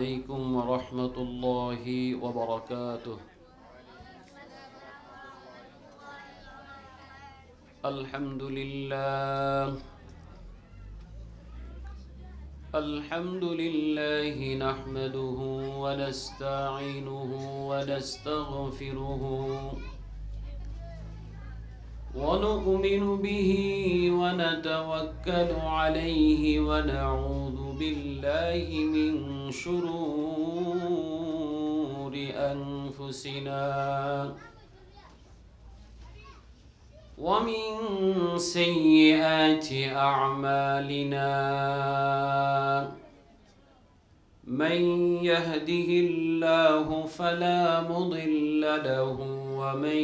عليكم ورحمة الله وبركاته. الحمد لله نحمده ونستعينه ونستغفره ونؤمن به ونتوكل عليه ونعوذ بالله من شرور أنفسنا ومن سيئات أعمالنا. من يهده الله فلا مضل له ومن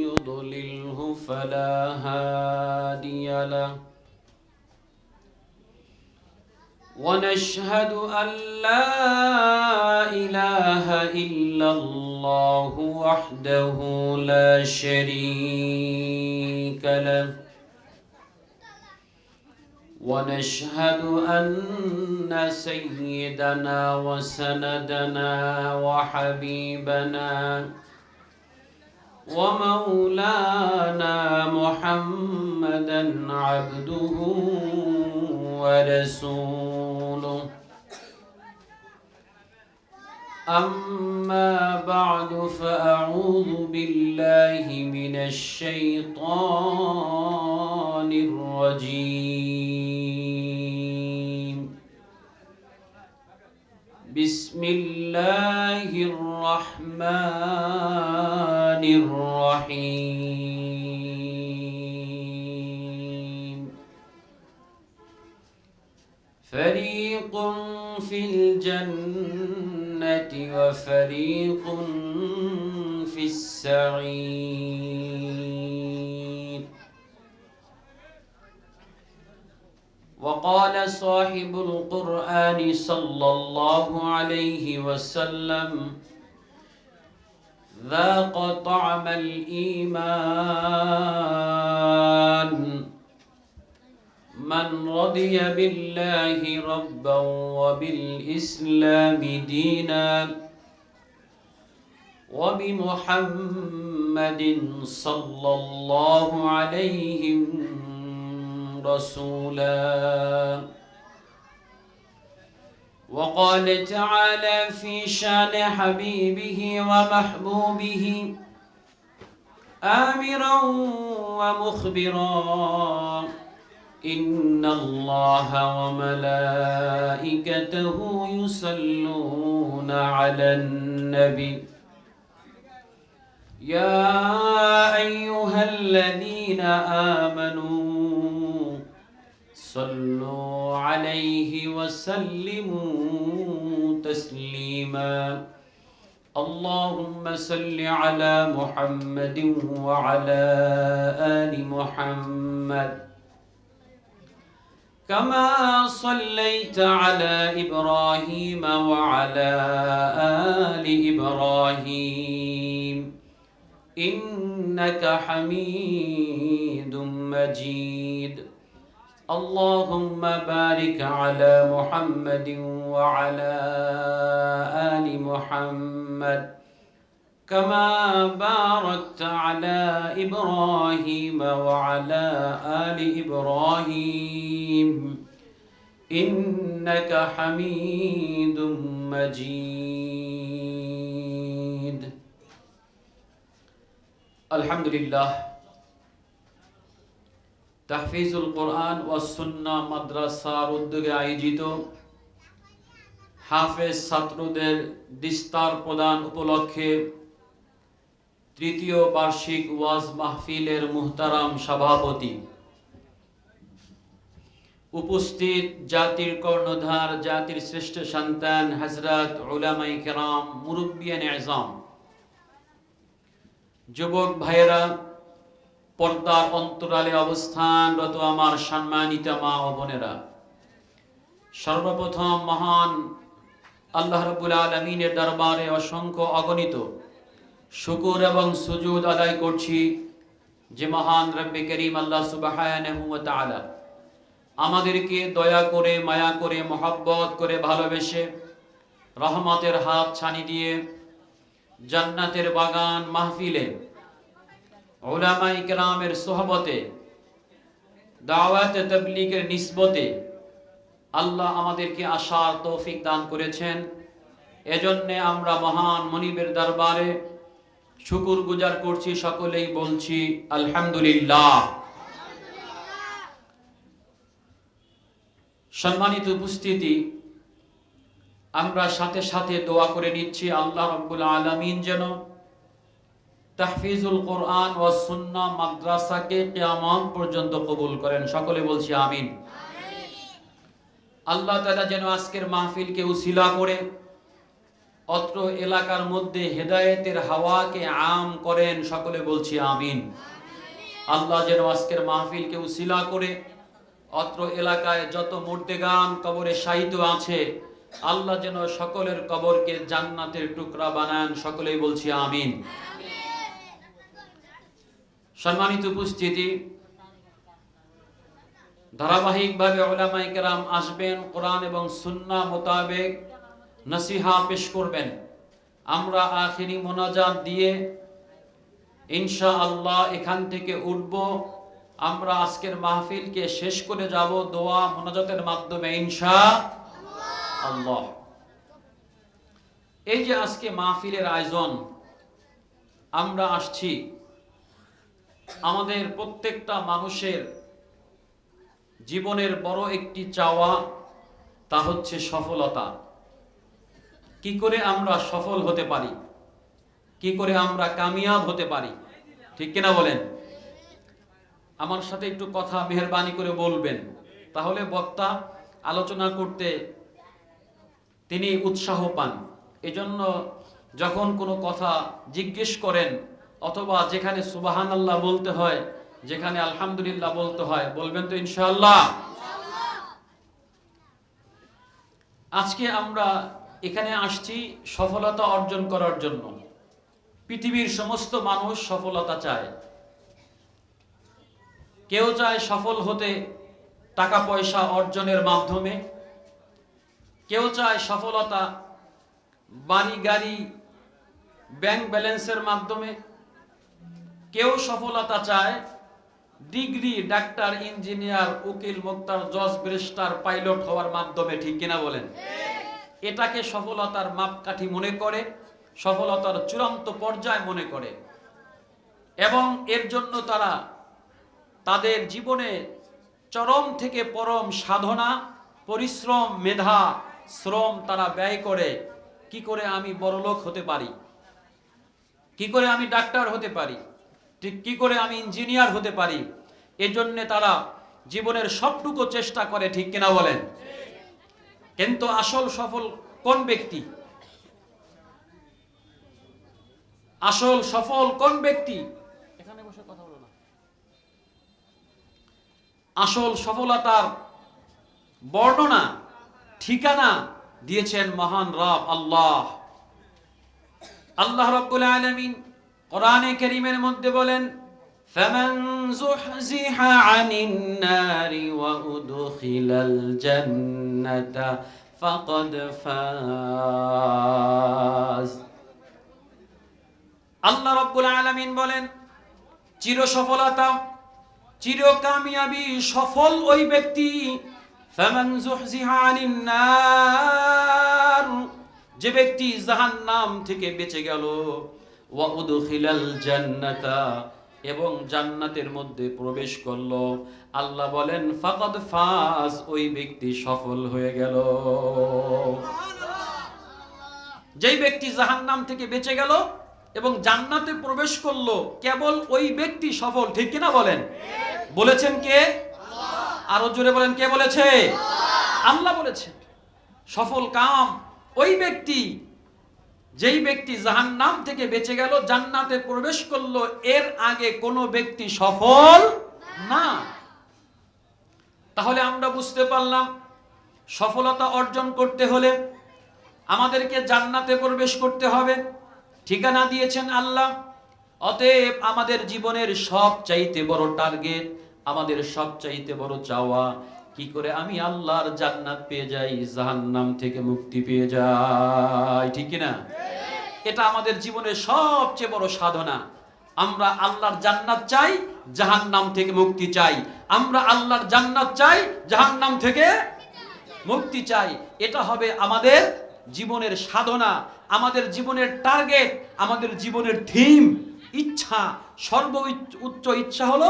يضلله فلا هادي له. ونشهد أن لا إله إلا الله وحده لا شريك له. ونشهد أن سيدنا وسندنا وحبيبنا ومولانا محمدا عبده ورسوله. أما بعد فأعوذ بالله من الشيطان الرجيم. بسم الله الرحمن الرحيم. فريق في الجنة وفريق في السعير. وقال صاحب القرآن صلى الله عليه وسلم: ذاق طعم الإيمان من رضي بالله ربا وبالإسلام دينا وبمحمد صلى الله عليه رسولا. وقال تعالى في شان حبيبه ومحبوبه آمرا ومخبرا: إن الله وملائكته يصلون على النبي يا أيها الذين آمنوا صلوا عليه وسلموا تسليما. اللهم صل على محمد وعلى آل محمد كما صليت على إبراهيم وعلى آل إبراهيم إنك حميد مجيد. اللهم بارك على محمد وعلى آل محمد كما باركت على إبراهيم وعلى آل إبراهيم إنك حميد مجيد. الحمد لله। তাহফিজুল কোরআন ও সুন্নাহ মাদ্রাসার উদ্যোগে আয়োজিত হাফেজ ছাত্রদের দিস্তার প্রদান উপলক্ষে তৃতীয় বার্ষিক ওয়াজ মাহফিলের মুহতারাম সভাপতি, উপস্থিত জাতির কর্ণধার, জাতির শ্রেষ্ঠ সন্তান হযরত উলামায়ে কেরাম, মুরব্বিয়ানে আযম, যুবক ভাইয়েরা, পর্দার অন্তরালে অবস্থানরত আমার সম্মানিত মা ও বোনেরা, সর্বপ্রথম মহান আল্লাহ রাব্বুল আলামিনের দরবারে অসংখ্য অগণিত শুকর এবং সুজুদ আদায় করছি যে মহান রব্বে করিম আল্লাহ সুবহানাহু ওয়া তাআলা আমাদেরকে দয়া করে, মায়া করে, মহব্বত করে, ভালোবেসে রহমতের হাত ছানি দিয়ে জান্নাতের বাগান মাহফিলে উলামায়ে কেরামের সোহবতে দাওয়াত তাবলীগের নিসবতে আল্লাহ আমাদেরকে আসার তৌফিক দান করেছেন। এজন্য আমরা মহান মনিবের দরবারে শুকর গুজার করছি, সকলেই বলছি আলহামদুলিল্লাহ। সম্মানিত উপস্থিতি, আমরা সাথে সাথে দোয়া করে নিচ্ছি আল্লাহ রাব্বুল আলামিন যেন তাহফিজুল কোরআন ও সুন্নাহ মাদ্রাসাকে কিয়ামত পর্যন্ত কবুল করেন। সকলে বলছি আমিন। আল্লাহ তাআলা যেন আজকের মাহফিলকে উসিলা করে অত্র এলাকার মধ্যে হেদায়েতের হাওয়াকে আম করেন। সকলে বলছি আমিন। আল্লাহ যেন আজকের মাহফিলকে উসিলা করে অত্র এলাকায় যত মুর্দেগান কবরে শায়িত আছে আল্লাহ যেন সকলের কবরকে জান্নাতের টুকরা বানান। সকলেই বলছি আমিন। সম্মানিত উপস্থিতি, ধারাবাহিকভাবে উলামায়ে কেরাম আসবেন, কোরআন এবং সুন্নাহ মোতাবেক নসিহা পেশ করবেন। আমরা আখিরি মোনাজাত দিয়ে ইনশাআল্লাহ এখান থেকে উঠব। আমরা আজকের মাহফিলকে শেষ করে যাব দোয়া মোনাজাতের মাধ্যমে ইনশাআল্লাহ। এই যে আজকে মাহফিলের আয়োজন, আমরা আসছি, আমাদের প্রত্যেকটা মানুষের জীবনের বড় একটি চাওয়া, তা হচ্ছে সফলতা। কি করে আমরা সফল হতে পারি, কি করে আমরা কামিয়াব হতে পারি, ঠিক কিনা বলেন? আমার সাথে একটু কথা মেহেরবানি করে বলবেন, তাহলে বক্তা আলোচনা করতে তিনি উৎসাহ পান। এজন্য যখন কোনো কথা জিজ্ঞেস করেন অথবা যেখানে সুবহানাল্লাহ বলতে হয়, যেখানে আলহামদুলিল্লাহ বলতে হয়, বলবেন তো ইনশাআল্লাহ। আজকে আমরা এখানে আসছি সফলতা অর্জন করার জন্য। পৃথিবীর সমস্ত মানুষ সফলতা চায়। কেউ চায় সফল হতে টাকা পয়সা অর্জনের মাধ্যমে, কেউ চায় সফলতা বাড়ি গাড়ি ব্যাংক ব্যালেন্সের মাধ্যমে, কেউ সফলতা চায় ডিগ্রি, ডাক্তার, ইঞ্জিনিয়ার, উকিল, মুক্তার, জজ, ব্যারিস্টার, পাইলট হওয়ার মাধ্যমে, ঠিক কিনা বলেন? এটাকে সফলতার মাপকাঠি মনে করে, সফলতার চূড়ান্ত পর্যায় মনে করে, এবং এর জন্য তারা তাদের জীবনে চরম থেকে পরম সাধনা, পরিশ্রম, মেধা, শ্রম তারা ব্যয় করে। কি করে আমি বড়লোক হতে পারি, কি করে আমি ডাক্তার হতে পারি, ঠিক কি করে আমি ইঞ্জিনিয়ার হতে পারি, এজন্য তারা জীবনের সবটুকু চেষ্টা করে, ঠিক কিনা বলেন? কিন্তু আসল সফল কোন ব্যক্তি? আসল সফল কোন ব্যক্তি? এখানে বসে কথা বলো না। আসল সফলতার বর্ণনা, ঠিকানা দিয়েছেন মহান রব আল্লাহ। আল্লাহ রাব্বুল আলামিন কোরআনে কারীমের মধ্যে বলেন, ফামান যুহজিহা আনিন নারি ওয়া উদখিলাল জান্নাতা ফাকাদ ফাজ। আল্লাহ রাব্বুল আলামিন বলেন, চির সফলতা, চির কামিয়াবি, সফল ওই ব্যক্তি, ফামান যুহজিহা আনিন নার, যে ব্যক্তি জাহান্নাম থেকে বেঁচে গেল, ওয়া উদখিলাল জান্নাতা, এবং জান্নাতের মধ্যে প্রবেশ করলো। আল্লাহ বলেন ফাকাদ ফাজ, ওই ব্যক্তি সফল হয়ে গেল। যেই ব্যক্তি জাহান্নাম থেকে বেঁচে গেল এবং জান্নাতে প্রবেশ করলো, কেবল ওই ব্যক্তি সফল, ঠিক কিনা বলেন? বলেছেন কে? আরো জোরে বলেন, কে বলেছে? আল্লাহ বলেছেন। সফল কাম ওই ব্যক্তি, যেই ব্যক্তি জাহান্নাম থেকে বেঁচে গেল, জান্নাতে প্রবেশ করলো, এর আগে কোনো ব্যক্তি সফল না। তাহলে আমরা বুঝতে পারলাম সফলতা অর্জন করতে হলে আমাদেরকে জান্নাতে প্রবেশ করতে হবে। ঠিকানা দিয়েছেন আল্লাহ। অতএব আমাদের জীবনের সবচাইতে বড় টার্গেট, আমাদের সবচাইতে বড় চাওয়া, কি করে আমি আল্লাহর জান্নাত পেয়ে যাই, জাহান্নাম থেকে মুক্তি পেয়ে যাই, ঠিক কি না? এটা আমাদের জীবনের সবচেয়ে বড় সাধনা। আমরা আল্লাহর জান্নাত চাই, জাহান্নাম থেকে মুক্তি চাই। আমরা আল্লাহর জান্নাত চাই, জাহান্নাম থেকে মুক্তি চাই। এটা হবে আমাদের জীবনের সাধনা, আমাদের জীবনের টার্গেট, আমাদের জীবনের থিম, ইচ্ছা। সর্বোচ্চ ইচ্ছা হলো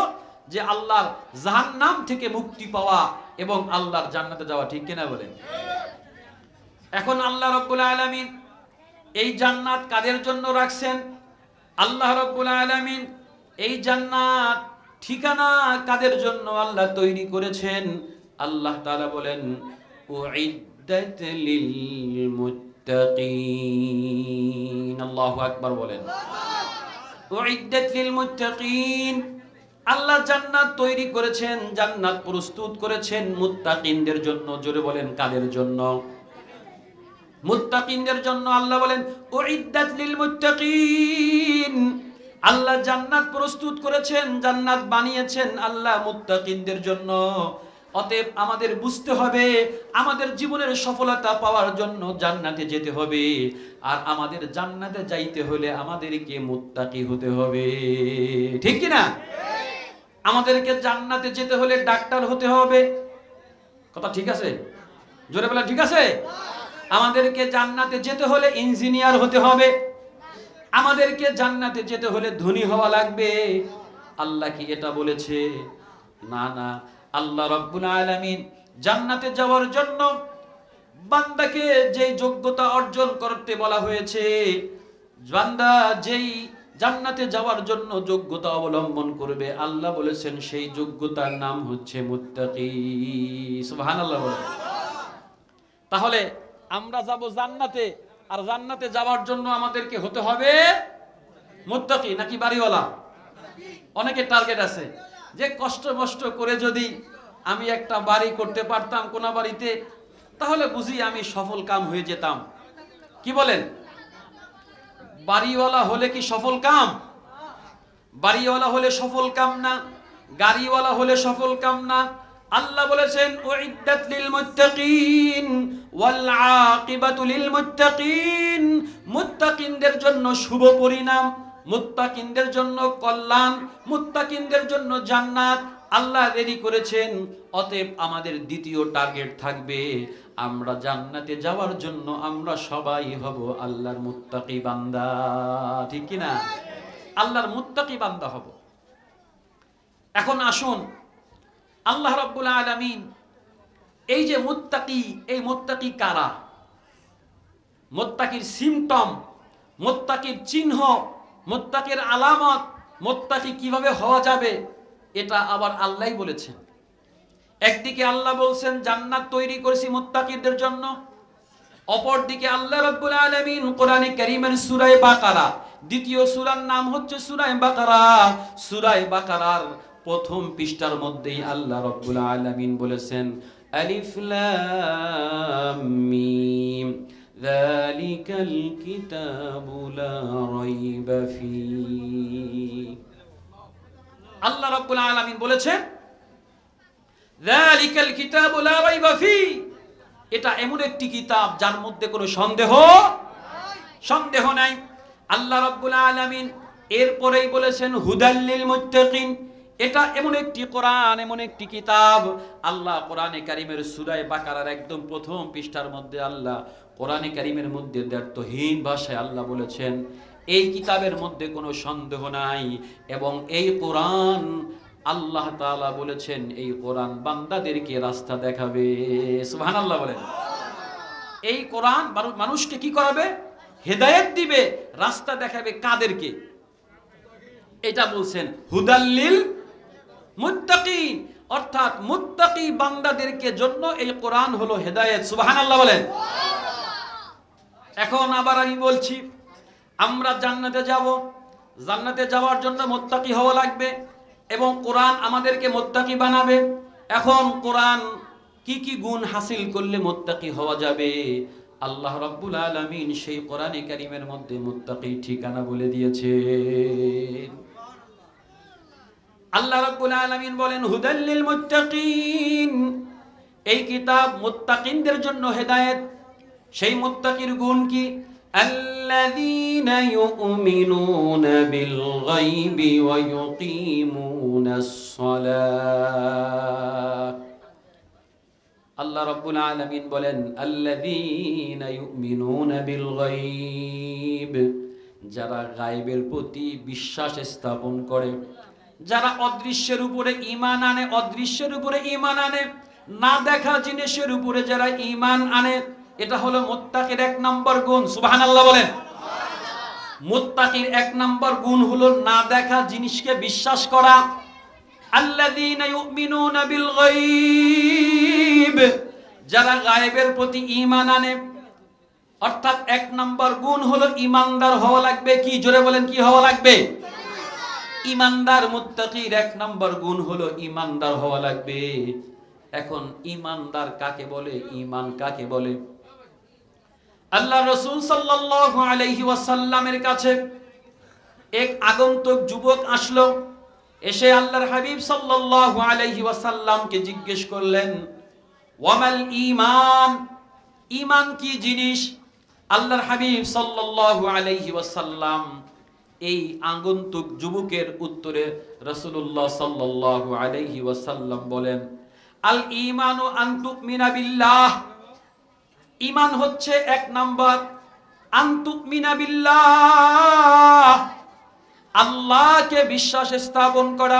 যে আল্লাহর জাহান্নাম থেকে মুক্তি পাওয়া এবং আল্লাহর জান্নাতে যাওয়া, ঠিক কিনা বলেন? এখন আল্লাহ রাব্বুল আলামিন এই জান্নাত কাদের জন্য রাখছেন? আল্লাহ রাব্বুল আলামিন এই জান্নাত ঠিকানা কাদের জন্য আল্লাহ তৈরি করেছেন? আল্লাহ তাআলা বলেন, উইদ্দাত লিল মুত্তাকিন। আল্লাহু আকবার বলেন। উইদ্দাত লিল মুত্তাকিন। আল্লাহ জান্নাত তৈরি করেছেন, জান্নাত প্রস্তুত করেছেন মুত্তাকিনদের জন্য। জোরে বলেন, কাদের জন্য? মুত্তাকিনদের জন্য। আল্লাহ বলেন উইদ্দাত লিল মুত্তাকিন। আল্লাহ জান্নাত প্রস্তুত করেছেন, জান্নাত বানিয়েছেন আল্লাহ মুত্তাকিনদের জন্য। অতএব আমাদের বুঝতে হবে, আমাদের জীবনের সফলতা পাওয়ার জন্য জান্নাতে যেতে হবে। আর আমাদের জান্নাতে যাইতে হলে আমাদেরকে মুত্তাকি হতে হবে, ঠিক কি না? আমাদেরকে জান্নাতে যেতে হলে ডাক্তার হতে হবে। কথা ঠিক আছে? জোরে বলেন, ঠিক আছে? আমাদেরকে জান্নাতে যেতে হলে ইঞ্জিনিয়ার হতে হবে। আমাদেরকে জান্নাতে যেতে হলে ধনী হওয়া লাগবে। আল্লাহ কি এটা বলেছে? না, না। আল্লাহ রাব্বুল আলামিন জান্নাতে যাওয়ার জন্য বান্দাকে যেই যোগ্যতা অর্জন করতে বলা হয়েছে, বান্দা যেই জান্নাতে যাওয়ার জন্য যোগ্যতা অবলম্বন করবে, আল্লাহ বলেছেন সেই যোগ্যতার নাম হচ্ছে মুত্তাকি। সুবহানাল্লাহ বলেন। তাহলে আমরা যাব জান্নাতে, আর জান্নাতে যাওয়ার জন্য আমাদেরকে হতে হবে মুত্তাকি নাকি বাড়িওয়ালা? অনেকের টার্গেট আছে যে কষ্ট মষ্ট করে যদি আমি একটা বাড়ি করতে পারতাম কোন বাড়িতে, তাহলে বুঝি আমি সফল কাম হয়ে যেতাম। কি বলেন? বাড়িওয়ালা হলে কি সফল কাম? বাড়িওয়ালা হলে সফল কাম না, গাড়িওয়ালা হলে সফল কাম না। আল্লাহ বলেছেন উইদ্দাত লিল মুত্তাকিন ওয়াল আকিবাতু লিল মুত্তাকিন। মুত্তাকিনদের জন্য শুভ পরিণাম, মুত্তাকিনদের জন্য কল্যাণ, মুত্তাকিনদের জন্য জান্নাত আল্লাহ রেডি করেছেন। অতএব আমাদের দ্বিতীয় টার্গেট থাকবে, আমরা জান্নাতে যাওয়ার জন্য আমরা সবাই হব আল্লাহর মুত্তাকি বান্দা, ঠিক কি না? আল্লাহর মুত্তাকি বান্দা হব। এখন আসুন, আল্লাহ রাব্বুল আলামিন এই যে মুত্তাকি, এই মুত্তাকি কারা? মুত্তাকির সিম্পটম, মুত্তাকির চিহ্ন, মুত্তাকির আলামত, মুত্তাকি কিভাবে হওয়া যাবে, এটা আবার আল্লাহই বলেছেন। একদিকে আল্লাহ বলছেন জান্নাত তৈরি করেছি মুত্তাকিদের জন্য, অপরদিকে আল্লাহ রাব্বুল আলামিন কোরআনে কারীমের সূরা বাকারা, দ্বিতীয় সূরার নাম হচ্ছে সূরা বাকারা। সূরা বাকারার প্রথম পৃষ্ঠার মধ্যেই আল্লাহ রাব্বুল আলামিন বলেছেন আলিফ লাম মিম যালিকাল কিতাবু লা রাইবা ফীহ। আল্লাহ রাব্বুল আলামিন বলেছেন যালিকাল কিতাবু লা রাইবা ফীহ, এটা এমন একটি কিতাব যার মধ্যে কোনো সন্দেহ নাই। আল্লাহ রাব্বুল আলামিন এরপরেই বলেছেন হুদাল লিল মুত্তাকিন, এটা এমন একটি কোরআন, এমন একটি কিতাব। আল্লাহ কোরআনে কারীমের সূরা বাকারার একদম প্রথম পৃষ্ঠার মধ্যে আল্লাহ কোরআনে কারীমের মধ্যে দ্ব্যর্থহীন ভাষায় আল্লাহ বলেছেন এই কিতাবের মধ্যে কোনো সন্দেহ নাই। এবং এই কোরআন আল্লাহ তাআলা বলেছেন এই কোরআন বান্দাদেরকে রাস্তা দেখাবে। সুবহানাল্লাহ বলেন। এই কোরআন মানুষকে কি করাবে? হেদায়েত দিবে, রাস্তা দেখাবে। কাদেরকে? এটা বলছেন হুদাল্লিল মুত্তাকিন, অর্থাৎ মুত্তাকি বান্দাদেরকে জন্য এই কোরআন হলো হেদায়েত। সুবহানাল্লাহ বলেন। এখন আবার আমি বলছি, আমরা জান্নাতে যাব, জান্নাতে যাওয়ার জন্য মুত্তাকি হওয়া লাগবে এবং কোরআন আমাদেরকে মুত্তাকি বানাবে। এখন কোরআন কি কি গুণ হাসিল করলে মুত্তাকি হওয়া যাবে? আল্লাহ রাব্বুল আলামিন সেই কোরআনে কারীমের মধ্যে মুত্তাকি ঠিকানা বলে দিয়েছে। আল্লাহ রাব্বুল আলামিন বলেন হুদাল লিল মুত্তাকিন, এই কিতাব মুত্তাকিনদের জন্য হেদায়েত। সেই মুত্তাকির গুণ কি? আল্লাযীনা ইউমিনুনা বিল গায়বি ওয়া ইউকিমুনাস সালাহ। আল্লাহ রাব্বুল আলামিন বলেন আল্লাযীনা ইউমিনুনা বিল গায়ব, যারা গায়বের প্রতি বিশ্বাস স্থাপন করে, যারা অদৃশ্যের উপরে ঈমান আনে, অদৃশ্যের উপরে ঈমান আনে, না দেখা জিনিসের উপরে যারা ঈমান আনে, এটা হলো মুত্তাকির এক নম্বর গুণ। সুবহানাল্লাহ বলেন। মুত্তাকির এক নম্বর গুণ হলো না দেখা জিনিসকে বিশ্বাস করা। আল্লাযীনা ইউমিনুনা বিল গায়ব, যারা গায়বের প্রতি ঈমান আনে, অর্থাৎ এক নম্বর গুণ হলো ঈমানদার হওয়া লাগবে। কি জোরে বলেন, কি হওয়া লাগবে? ঈমানদার। মুত্তাকির এক নম্বর গুণ হলো ঈমানদার হওয়া লাগবে। এখন ঈমানদার কাকে বলে, ঈমান কাকে বলে? আল্লাহ রাসূল সাল্লাল্লাহু আলাইহি ওয়াসাল্লামের কাছে এক আগন্তুক যুবক আসলো। এসে আল্লাহর হাবিব সাল্লাল্লাহু আলাইহি ওয়াসাল্লামকে জিজ্ঞেস করলেন, ওয়ামাল ঈমান, ঈমান কি জিনিস? আল্লাহর হাবিব সাল্লাল্লাহু আলাইহি ওয়াসাল্লাম এই আগন্তুক যুবকের উত্তরে রাসূলুল্লাহ সাল্লাল্লাহু আলাইহি ওয়াসাল্লাম বলেন, আল ঈমানু আন তুমিনা বিল্লাহ, ঈমান হচ্ছে এক নাম্বার আন তুমিনা বিল্লাহ, আল্লাহকে বিশ্বাস স্থাপন করা,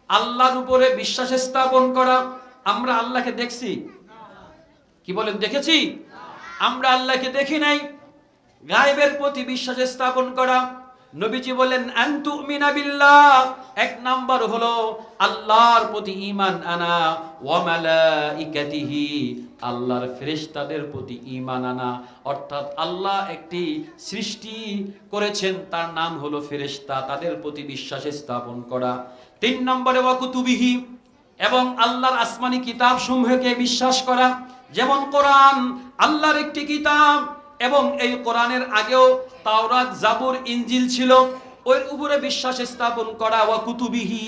আল্লাহর উপরে বিশ্বাস স্থাপন করা। আমরা আল্লাহকে দেখছি? কি বলেন, দেখেছি? আমরা আল্লাহকে দেখি নাই। গায়বের প্রতি বিশ্বাস স্থাপন করা। নবীজি বলেন আন তুমিনা বিল্লাহ, এক নাম্বার হলো আল্লাহর প্রতি ঈমান আনা, ওয়া মালাইকাতিহি, আল্লাহর ফেরেশতাদের প্রতি ঈমান আনা। অর্থাৎ আল্লাহ একটি সৃষ্টি করেছেন, তার নাম হলো ফেরেশতা, তাদের প্রতি বিশ্বাস স্থাপন করা। 3 নম্বরে ওয়া কুতুবিহি, এবং আল্লাহর আসমানি কিতাব সমূহকে বিশ্বাস করা। যেমন কোরআন আল্লাহর একটি কিতাব, এবং এই কোরআনের আগেও তাওরাত, জাবুর, ইনজিল ছিল, ওর উপরে বিশ্বাস স্থাপন করা। ওয়া কুতুবিহি,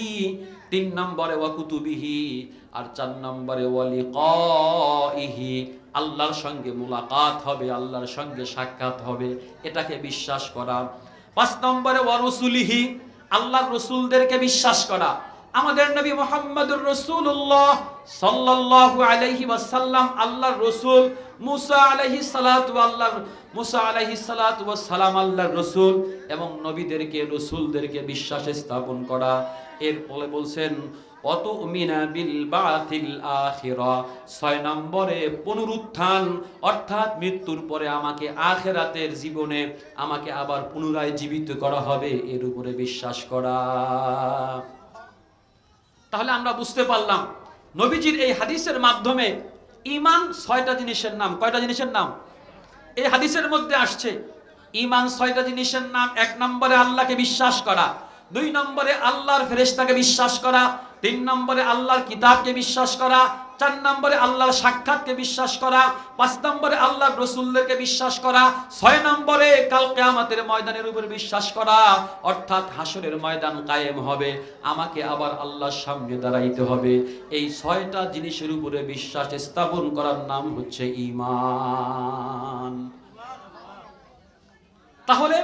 3 নম্বরে ওয়া কুতুবিহি। আর 4 নম্বরে ওয়া লিকাইহি, আল্লাহর সঙ্গে মুলাকাত হবে, আল্লাহর সঙ্গে সাক্ষাৎ হবে, এটাকে বিশ্বাস করা। 5 নম্বরে ওয়া রাসূলিহি, আল্লাহর রাসূলদেরকে বিশ্বাস করা। আমাদের নবী মুহাম্মদুর রাসূলুল্লাহ সাল্লাল্লাহু আলাইহি ওয়াসাল্লাম আল্লাহর রাসূল। মুসা আলাইহিস সালাতু ওয়াস সালাম আল্লাহর রাসূল, এবং নবীদেরকে, রাসূলদেরকে বিশ্বাস স্থাপন করা। এরপরে বলছেন অতুমিনা বিল বাতিল আখিরা, 6 নম্বরে পুনরুত্থান, অর্থাৎ মৃত্যুর পরে আমাকে আখিরাতের জীবনে আমাকে আবার পুনরায় জীবিত করা হবে, এর উপরে বিশ্বাস করা। তাহলে আমরা বুঝতে পারলাম নবীজির এই হাদিসের মাধ্যমে ঈমান 6টা জিনিসের নাম। কয়টা জিনিসের নাম? এই হাদিসের মধ্যে আসছে ঈমান 6টা জিনিসের নাম। 1 নম্বরে আল্লাহকে বিশ্বাস করা, 2 নম্বরে আল্লাহর ফেরেশতাকে বিশ্বাস করা, 3 নম্বরে আল্লাহর কিতাবকে বিশ্বাস করা, 4 নম্বরে আল্লাহর সাক্ষাৎকে বিশ্বাস করা, 5 নম্বরে আল্লাহর রাসূলদেরকে বিশ্বাস করা, 6 নম্বরে কাল কিয়ামতের ময়দানের উপর বিশ্বাস করা, অর্থাৎ হাসরের ময়দান কায়েম হবে, আমাকে আবার আল্লাহর সামনে দাঁড়াইতে হবে। এই 6টা জিনিসের উপরে বিশ্বাস স্থাপন করার নাম হচ্ছে ঈমান। তাহলে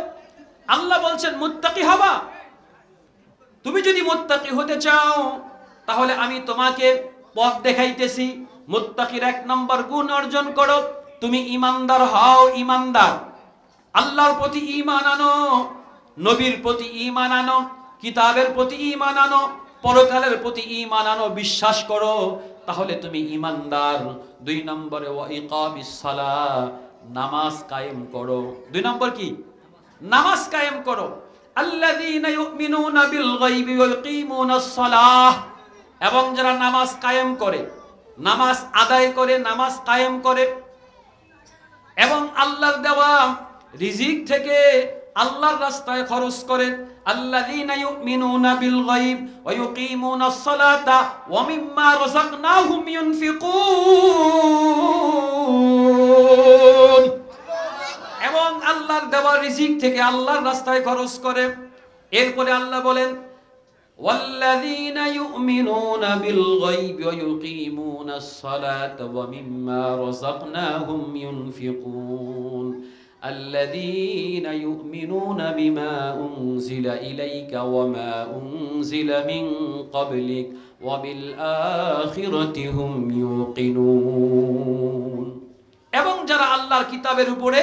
আল্লাহ বলছেন মুত্তাকি হবা। তুমি যদি মুত্তাকি হতে চাও তাহলে আমি তোমাকে পথ দেখাইতেছি। মুত্তাকির 1 নম্বর গুণ অর্জন করো, তুমি ঈমানদার হও। ঈমানদার, আল্লাহর প্রতি ঈমান আনো, নবীর প্রতি ঈমান আনো, কিতাবের প্রতি ঈমান আনো, পরকালের প্রতি ঈমান আনো, বিশ্বাস করো, তাহলে তুমি ঈমানদার। 2 নম্বরে ওয়া ইকামিস সালাহ, নামাজ কায়েম করো। 2 নম্বর কি? নামাজ কায়েম করো। আল্লাযীনা ইউমিনুনা বিল গায়বি ওয়া ইয়ুকিমুনাস সালাহ, এবং যারা নামাজ কায়েম করে, নামাজ আদায় করে, নামাজ কায়েম করে, এবং আল্লাহর দেওয়া রিজিক থেকে আল্লাহর রাস্তায় খরচ করে। আল্লাযীনা ইউমিনুনা বিল গায়ব ওয়া ইয়ুকিমুনাস সালাতা ওয়া মিম্মা রাযাকনাহুম ইউনফিকুন, এবং আল্লাহর দেওয়া রিজিক থেকে আল্লাহর রাস্তায় খরচ করে। এরপরে আল্লাহ বলেন والذين يؤمنون بالغيب ويقيمون الصلاة ومما رزقناهم ينفقون الذين يؤمنون بما أنزل إليك وما أنزل من قبلك وبالآخرة هم يوقنون এবং যারা আল্লাহর কিতাবের উপরে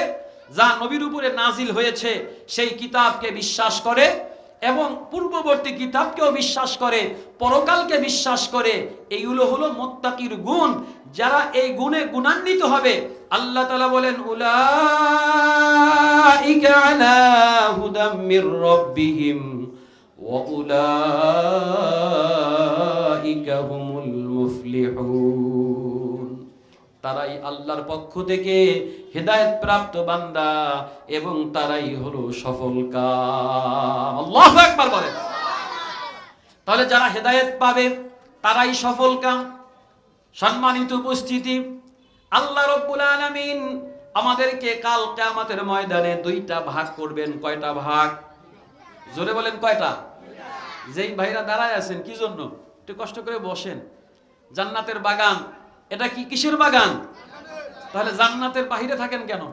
যা নবীর উপরে নাজিল হয়েছে সেই কিতাবকে বিশ্বাস করে এবং পূর্ববর্তী কিতাবকেও বিশ্বাস করে, পরকালকে বিশ্বাস করে, এইগুলো হলো মুত্তাকির গুণ। যারা এই গুণে গুণান্বিত হবে, আল্লাহ তাআলা বলেন উলাইকা আলা হুদাম মির রাব্বিহিম ওয়া উলাইকা হুমুল মুফলিহুন। তারাই আল্লাহর পক্ষ থেকে হেদায়েত প্রাপ্ত বান্দা এবং তারাই হলো সফলকাম। আল্লাহু আকবার বলেন। তাহলে যারা হেদায়েত পাবে তারাই সফলকাম। সম্মানিত উপস্থিতি, আল্লাহ রাব্বুল আলামিন আমাদেরকে কাল কিয়ামতের ময়দানে দুইটা ভাগ করবেন। কয়টা ভাগ? জোরে বলেন কয়টা? যেই ভাইরা দাঁড়ায় আছেন কি জন্য? একটু কষ্ট করে বসেন। জান্নাতের বাগান, এটা কি কিসের বাগান? তাহলে জান্নাতের বাহিরে থাকেন কেন?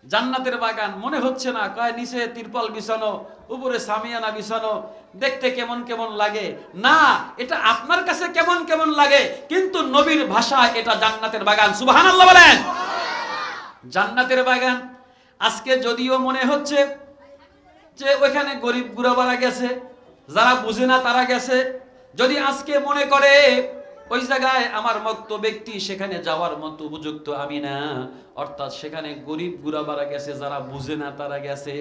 জান্নাতের বাগান মনে হচ্ছে না? কয় নিচে তিরপল বিছানো, উপরে সামিয়ানা বিছানো, দেখতে কেমন কেমন লাগে। না, এটা আপনার কাছে কেমন কেমন লাগে, কিন্তু নবীর ভাষায় এটা জান্নাতের বাগান। সুবহানাল্লাহ বলেন। জান্নাতের বাগান। আজকে যদিও মনে হচ্ছে যে ওইখানে গরিব গুরাবারা গেছে, যারা বুঝে না তারা গেছে, যদি আজকে মনে করে ওই জায়গায় আমার মতো ব্যক্তি সেখানে যাওয়ার মতো উপযুক্ত আমি না, অর্থাৎ সেখানে গরিব গুরাবারা গেছে, যারা বুঝে না তারা গেছে,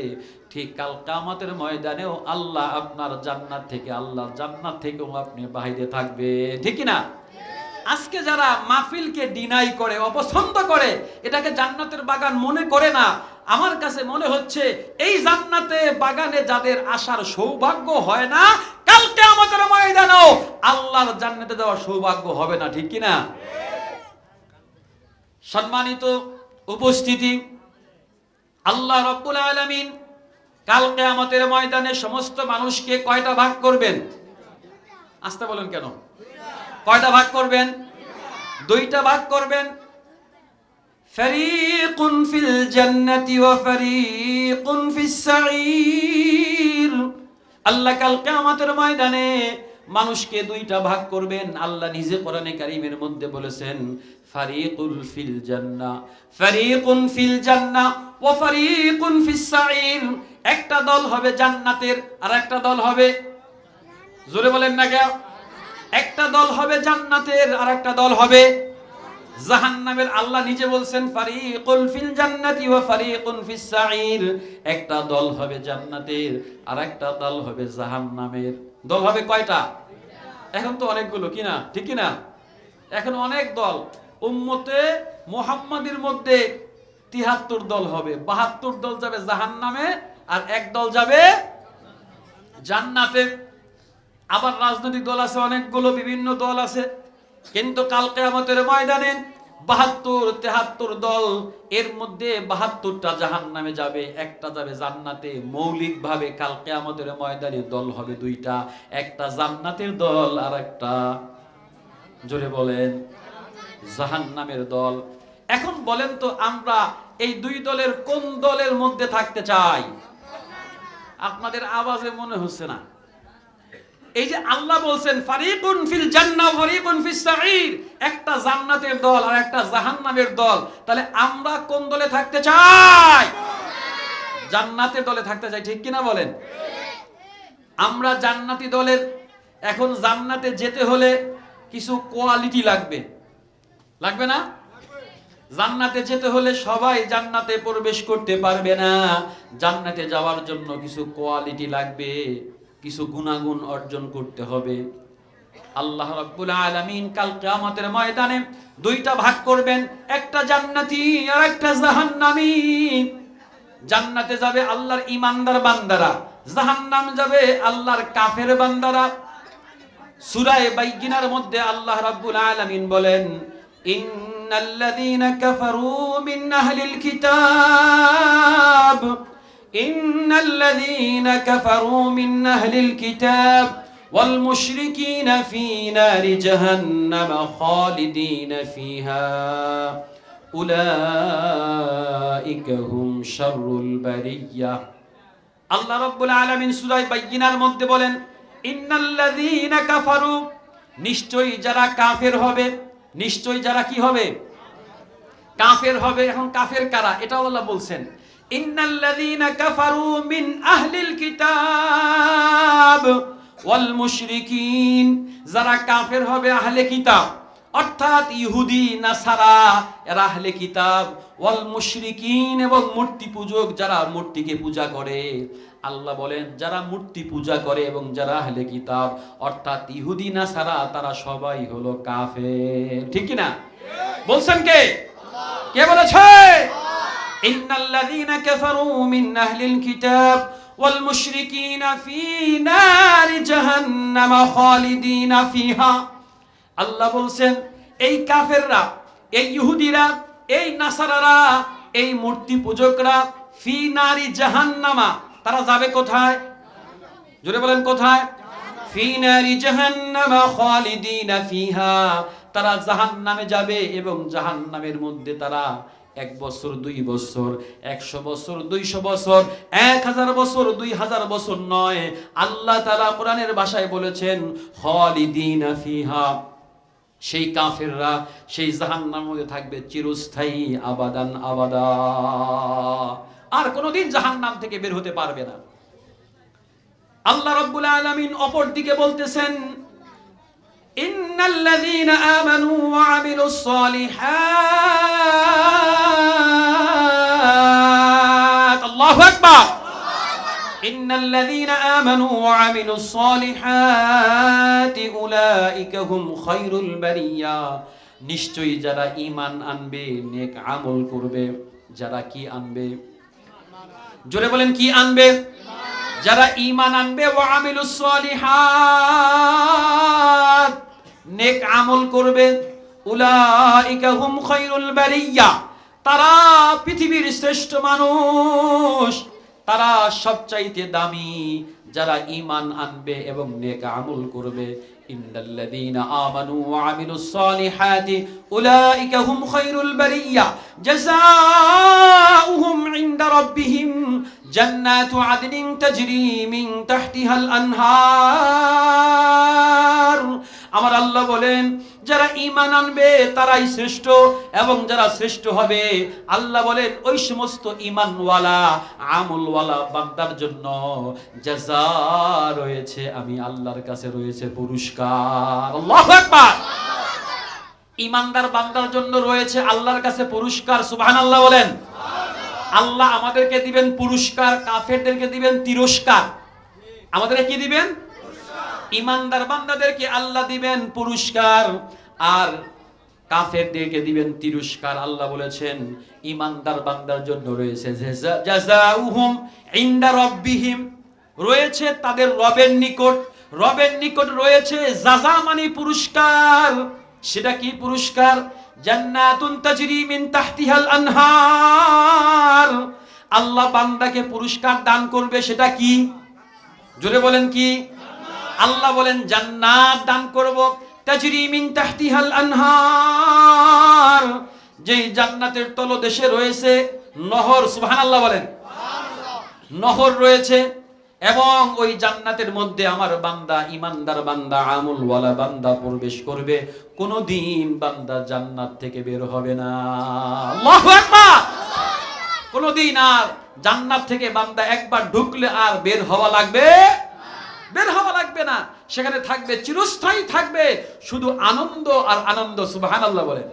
ঠিক কাল কিয়ামতের ময়দানেও আল্লাহ আপনার জান্নাত থেকে, আল্লাহর জান্নাত থেকেও আপনি বাইরে থাকবে, ঠিক কি না? আজকে যারা মাহফিলকে ডিনাই করে, অপছন্দ করে, এটাকে জান্নাতের বাগান মনে করে না, আমার কাছে মনে হচ্ছে এই জান্নাতে বাগানে যাদের আসার সৌভাগ্য হয় না, কাল কিয়ামতের ময়দানেও আল্লাহর জান্নাতে যাওয়ার সৌভাগ্য হবে না, ঠিক কি না? সম্মানিত উপস্থিতি, আল্লাহ রাব্বুল আলামিন কাল কিয়ামতের ময়দানে সমস্ত মানুষকে কয়টা ভাগ করবেন? আস্তে বলেন কেন? কয়টা ভাগ করবেন? দুইটা ভাগ করবেন। ফারিকুন ফিল জান্নাতি ওয়া ফারিকুন ফিস সাঈর। আল্লাহ কাল কিয়ামতের ময়দানে মানুষকে দুইটা ভাগ করবেন। আল্লাহ নিজে কোরআনে কারীমের মধ্যে বলেছেন ফারিকুল ফিল জান্নাহ, ফারিকুন ফিল জান্নাহ ওয়া ফারিকুন ফিস সাঈর। একটা দল হবে জান্নাতের আর একটা দল হবে, জোরে বলেন না কেন? একটা দল হবে জান্নাতের আর একটা দল হবে জাহান্নামের। আল্লাহ নিজে বলছেন ফারিকুল ফিল জান্নাতি ওয়া ফারিকুন ফিস সাঈর। একটা দল হবে জান্নাতের আর একটা দল হবে জাহান্নামের। দল হবে কয়টা? এখন তো অনেকগুলো, কি না? ঠিক কি না? এখন অনেক দল। উম্মতে মুহাম্মাদের মধ্যে ৭৩ দল হবে, ৭২ দল যাবে জাহান্নামে আর এক দল যাবে জান্নাতে। আবার রাজনৈতিক দল আছে অনেকগুলো, বিভিন্ন দল আছে, কিন্তু কাল কিয়ামতের ময়দানে ৭২-৭৩ দল, এর মধ্যে ৭২টা জাহান্নামে যাবে, একটা যাবে জান্নাতে। মৌলিকভাবে কাল কিয়ামতের ময়দানে দল হবে দুইটা, একটা জান্নাতের দল আর একটা, জোরে বলেন, জাহান্নামের দল। এখন বলেন তো আমরা এই দুই দলের কোন দলের মধ্যে থাকতে চাই? আপনাদের আওয়াজে মনে হচ্ছে না। এই যে আল্লাহ বলছেন ফারিকুন ফিল জান্নাহ ফারিকুন ফিস সাঈর, একটা জান্নাতের দল আর একটা জাহান্নামের দল, তাহলে আমরা কোন দলে থাকতে চাই? জান্নাতের দলে থাকতে চাই, ঠিক কিনা বলেন? আমরা জান্নাতি দলের। এখন জান্নাতে যেতে হলে কিছু কোয়ালিটি লাগবে, লাগবে না? জান্নাতে যেতে হলে সবাই জান্নাতে প্রবেশ করতে পারবে না। জান্নাতে যাওয়ার জন্য কিছু কোয়ালিটি লাগবে, কিছু গুণাগুণ অর্জন করতে হবে। আল্লাহ রাব্বুল আলামিন কাল কিয়ামতের ময়দানে দুইটা ভাগ করবেন, একটা জান্নাতি আর একটা জাহান্নামী। জান্নাতে যাবে আল্লাহর ঈমানদার বান্দারা, জাহান্নাম যাবে আল্লাহর কাফের বান্দারা। সূরা বাইয়িনার মধ্যে আল্লাহ রাব্বুল আলামিন বলেন ইন্নাল্লাযীনা কাফারু মিন আহলিল কিতাব إن ইন্নাল্লাযীনা কাফারু মিন আহলিল কিতাব ওয়াল মুশরিকিনা ফী নারি জাহান্নাম খালিদিনা ফীহা উলাইকা হুম শাররুল বারিয়াহ। আল্লাহ রাব্বুল আলামিন সূরা বাইয়িনার মধ্যে বলেন, ইন্নাল্লাযীনা কাফারু, নিশ্চয়ই যারা কাফের হবে, নিশ্চয়ই যারা কি হবে? কাফের হবে। এখন কাফের কারা? এটাও আল্লাহ বলছেন, ইন্নাল্লাযীনা কাফারু মিন আহলিল কিতাব ওয়াল মুশরিকিন, যারা কাফের হবে আহলে কিতাব, অর্থাৎ ইহুদি নাসারা, এরা আহলে কিতাব। ওয়াল মুশরিকিন, এবং মূর্তি পূজক, যারা মূর্তিকে পূজা করে। আল্লাহ বলেন যারা মূর্তি পূজা করে এবং যারা আহলে কিতাব অর্থাৎ ইহুদি নাসারা, তারা সবাই হলো কাফের। ঠিক কি না? বলছেন কে? কে বলেছে? ইন্নাল্লাযীনা কাফারু মিন আহলিল কিতাব ওয়াল মুশরিকিনা ফী নারি জাহান্নাম খালিদিনা ফীহা। আল্লাহ বলছেন এই কাফেররা, এই ইহুদিরা, এই নাসারারা, এই মূর্তি পূজকরা ফী নারি জাহান্নামা, তারা যাবে কোথায়? জোরে বলেন কোথায়? ফী নারি জাহান্নাম খালিদিনা ফীহা, তারা জাহান্নামে যাবে এবং জাহান্নামের মধ্যে তারা 1 বছর 2 বছর 100 বছর 200 বছর 1000 বছর 2000 বছর নয়, আল্লাহ তাআলা কোরআনের ভাষায় বলেছেন খালিদিনা ফীহা। সেই কাফেররা সেই জাহান্নামের মধ্যে থাকবে চিরস্থায়ী, আবাদান আবাদা, আর কোনোদিন জাহান্নাম থেকে বের হতে পারবে না। আল্লাহ রাব্বুল আলামিন অপর দিকে বলতেছেন, ইন্নাল্লাযীনা আমানু ওয়া আমিলুস সালিহাত, আল্লাহু আকবার, ইন্নাল্লাযীনা আমানু ওয়া আমিলুস সালিহাত উলাইকা হুম খায়রুল বারিয়া, নিশ্চয়ই যারা ঈমান আনবে, নেক আমল করবে, যারা কি আনবে? জোরে বলেন কি আনবে? যারা ঈমান আনবে, ওয়া আমিলুস সালিহাত, নেক আমল করবে, উলাইকা হুম খায়রুল বারিয়া, তারা পৃথিবীর শ্রেষ্ঠ মানুষ, তারা সবচাইতে দামি, যারা ঈমান আনবে এবং নেক আমল করবে। ইন্নাল্লাযীনা আমানু ওয়া আমিলুস সালিহাতি উলাইকা হুম খায়রুল বারিয়া জাযাউহুম ইনদা রাব্বিহিম জান্নাতু আদনিন তাজরি মিন তাহতিহাল আনহার। আমার আল্লাহ বলেন যারা ঈমান আনবে তারাই শ্রেষ্ঠ, এবং যারা শ্রেষ্ঠ হবে আল্লাহ বলেন ওই সমস্ত ঈমানওয়ালা আমলওয়ালা বান্দার জন্য জাযা রয়েছে, আমি আল্লাহর কাছে রয়েছে পুরস্কার। আল্লাহু আকবার। ঈমানদার বান্দার জন্য রয়েছে আল্লাহর কাছে পুরস্কার। সুবহানাল্লাহ বলেন। আল্লাহ আমাদেরকে দিবেন পুরস্কার, কাফেরদেরকে দিবেন তিরস্কার। আমাদেরকে কি দিবেন? ঈমানদার বান্দাদেরকে আল্লাহ দিবেন পুরস্কার, আর কাফেরদেরকে দিবেন তিরস্কার। আল্লাহ বলেছেন ঈমানদার বান্দার জন্য রয়েছে জাযাউহুম ইনদা রাব্বিহিম, রয়েছে তাদের রবের নিকট, রবের নিকট রয়েছে জাযা মানে পুরস্কার। সেটা কি পুরস্কার? জান্নাতুন তাজরি মিন তাহতিহাল আনহার। আল্লাহ বান্দাকে পুরস্কার দান করবে, সেটা কি? জোরে বলেন কি? আল্লাহ বলেন জান্নাত দান করব, তাজরি মিন তাহতিহাল আনহার, যেই জান্নাতের তলদেশে রয়েছে নহর। সুবহানাল্লাহ বলেন। নহর রয়েছে, এবং ওই জান্নাতের মধ্যে আমার বান্দা, ঈমানদার বান্দা, আমলওয়ালা বান্দা প্রবেশ করবে, কোনদিন বান্দা জান্নাত থেকে বের হবে না। আল্লাহু আকবার। কোনদিন আর জান্নাত থেকে বান্দা একবার ঢুকলে আর বের হওয়া লাগবে? বের হওয়া লাগবে না, সেখানে থাকবে, চিরস্থায়ী থাকবে, শুধু আনন্দ আর আনন্দ। সুবহানাল্লাহ বলেন।